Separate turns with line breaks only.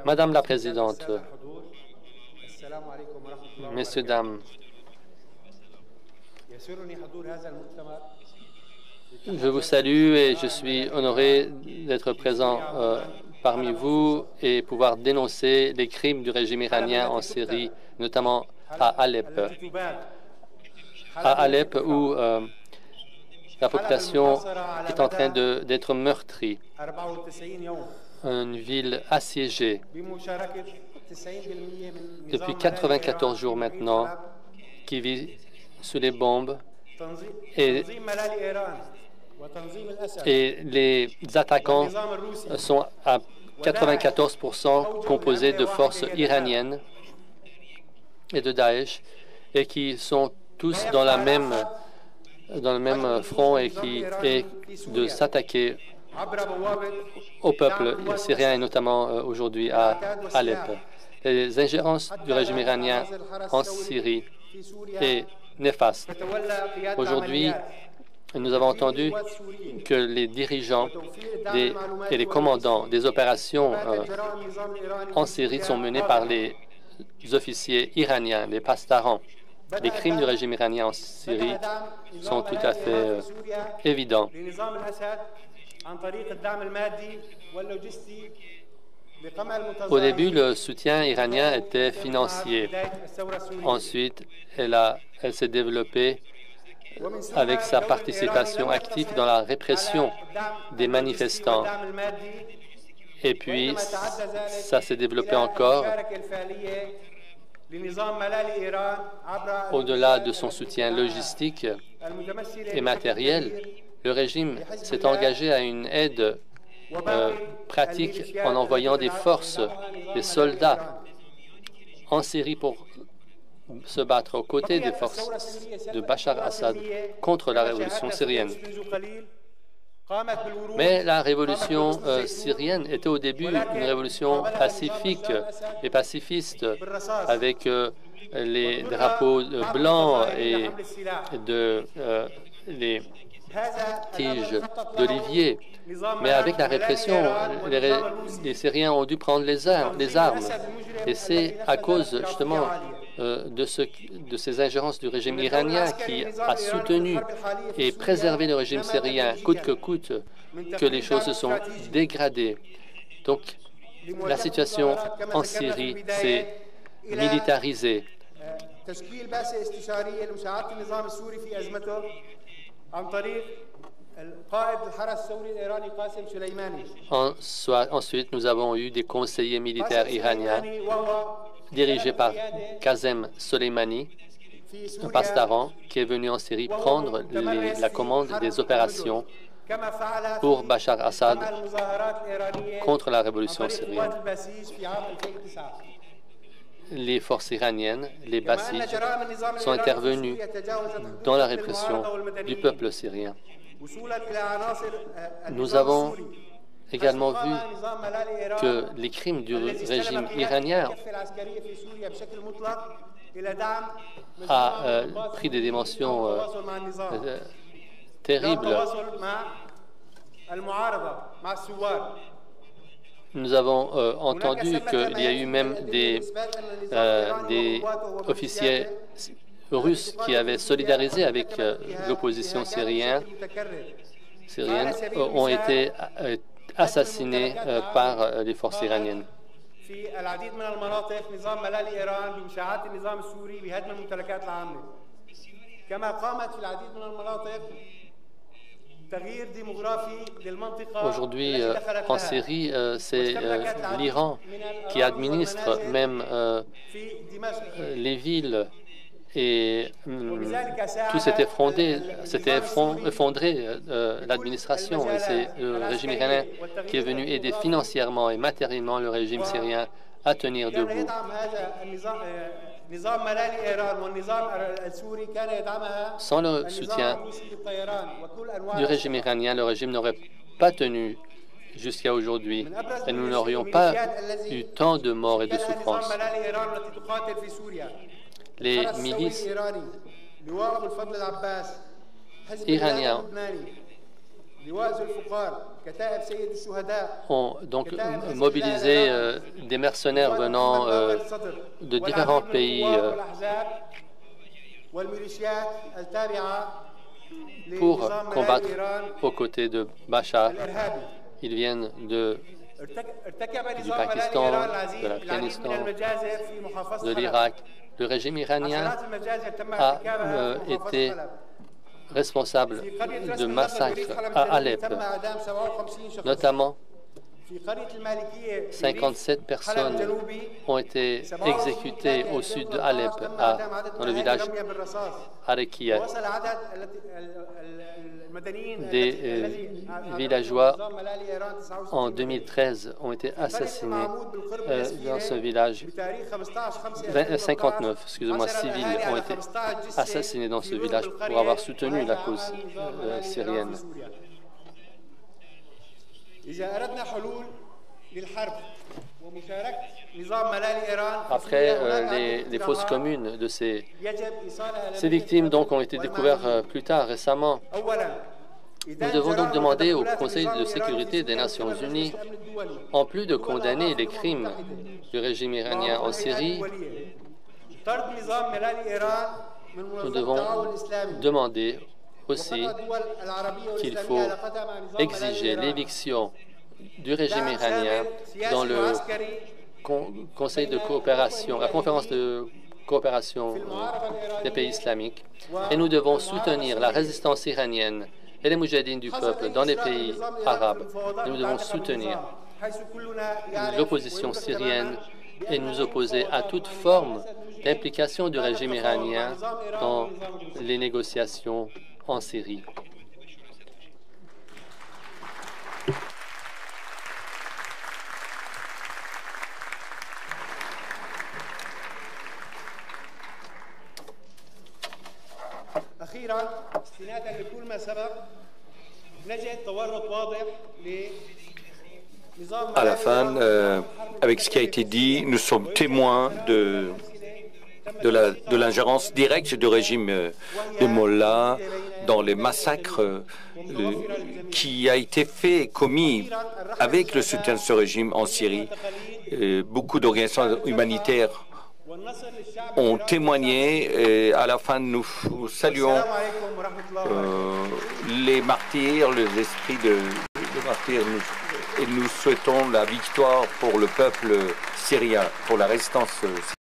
Madame la Présidente, Messieurs, Dames, je vous salue et je suis honoré d'être présent parmi vous et pouvoir dénoncer les crimes du régime iranien en Syrie, notamment à Alep. À Alep, où la population est en train d'être meurtrie. Une ville assiégée depuis 94 jours maintenant, qui vit sous les bombes et les attaquants sont à 94% composés de forces iraniennes et de Daesh et qui sont tous dans le même front et qui est de s'attaquer au peuple syrien et notamment aujourd'hui à Alep. Les ingérences du régime iranien en Syrie est néfaste. Aujourd'hui, nous avons entendu que les dirigeants et les commandants des opérations en Syrie sont menés par les officiers iraniens, les pastarans. Les crimes du régime iranien en Syrie sont tout à fait évidents. Au début, le soutien iranien était financier. Ensuite, elle s'est développée avec sa participation active dans la répression des manifestants. Et puis, ça s'est développé encore au-delà de son soutien logistique et matériel. Le régime s'est engagé à une aide pratique en envoyant des forces, des soldats en Syrie pour se battre aux côtés des forces de Bachar al-Assad contre la révolution syrienne. Mais la révolution syrienne était au début une révolution pacifique et pacifiste, avec les drapeaux blancs et les tiges d'olivier. Mais avec la répression, les Syriens ont dû prendre les armes. Et c'est à cause justement de ces ingérences du régime iranien qui a soutenu et préservé le régime syrien coûte que coûte que les choses se sont dégradées. Donc, la situation en Syrie s'est militarisée. Ensuite, nous avons eu des conseillers militaires iraniens dirigé par Qasem Soleimani, un pastaran qui est venu en Syrie prendre la commande des opérations pour Bachar al-Assad contre la révolution syrienne. Les forces iraniennes, les Basidj, sont intervenues dans la répression du peuple syrien. Nous avons également vu que les crimes du régime iranien a pris des dimensions terribles. Nous avons entendu qu'il y a eu même des officiers russes qui avaient solidarisé avec l'opposition syrienne, ont été assassinés par les forces iraniennes. Aujourd'hui, en Syrie, c'est l'Iran qui administre même les villes et tout s'est effondré, l'administration, et c'est le régime iranien qui est venu aider financièrement et matériellement le régime syrien à tenir debout. Sans le soutien du régime iranien, le régime n'aurait pas tenu jusqu'à aujourd'hui et nous n'aurions pas eu tant de morts et de souffrances. Les milices iraniennes ont donc mobilisé des mercenaires venant de différents pays pour combattre aux côtés de Bachar. Ils viennent du Pakistan, de l'Afghanistan, de l'Irak. Le régime iranien a été responsable de massacres à Alep, notamment 57 personnes ont été exécutées au sud d'Alep, dans le village Arekia. Des villageois en 2013 ont été assassinés dans ce village. 59, excusez-moi, civils ont été assassinés dans ce village pour avoir soutenu la cause syrienne. Après les fausses communes de ces victimes donc ont été découvertes plus tard, récemment. Nous devons donc demander au Conseil de sécurité des Nations Unies, en plus de condamner les crimes du régime iranien en Syrie, nous devons demander aussi qu'il faut exiger l'éviction du régime iranien dans le Conseil de coopération, la conférence de coopération des pays islamiques. Et nous devons soutenir la résistance iranienne et les moudjahidines du peuple dans les pays arabes. Et nous devons soutenir l'opposition syrienne et nous opposer à toute forme d'implication du régime iranien dans les négociations en Syrie.
À la fin, avec ce qui a été dit, nous sommes témoins de l'ingérence directe du régime de Mollah dans les massacres qui a été fait, commis avec le soutien de ce régime en Syrie. Beaucoup d'organisations humanitaires ont témoigné et à la fin nous saluons les martyrs, les esprits de martyrs et nous souhaitons la victoire pour le peuple syrien, pour la résistance syrienne.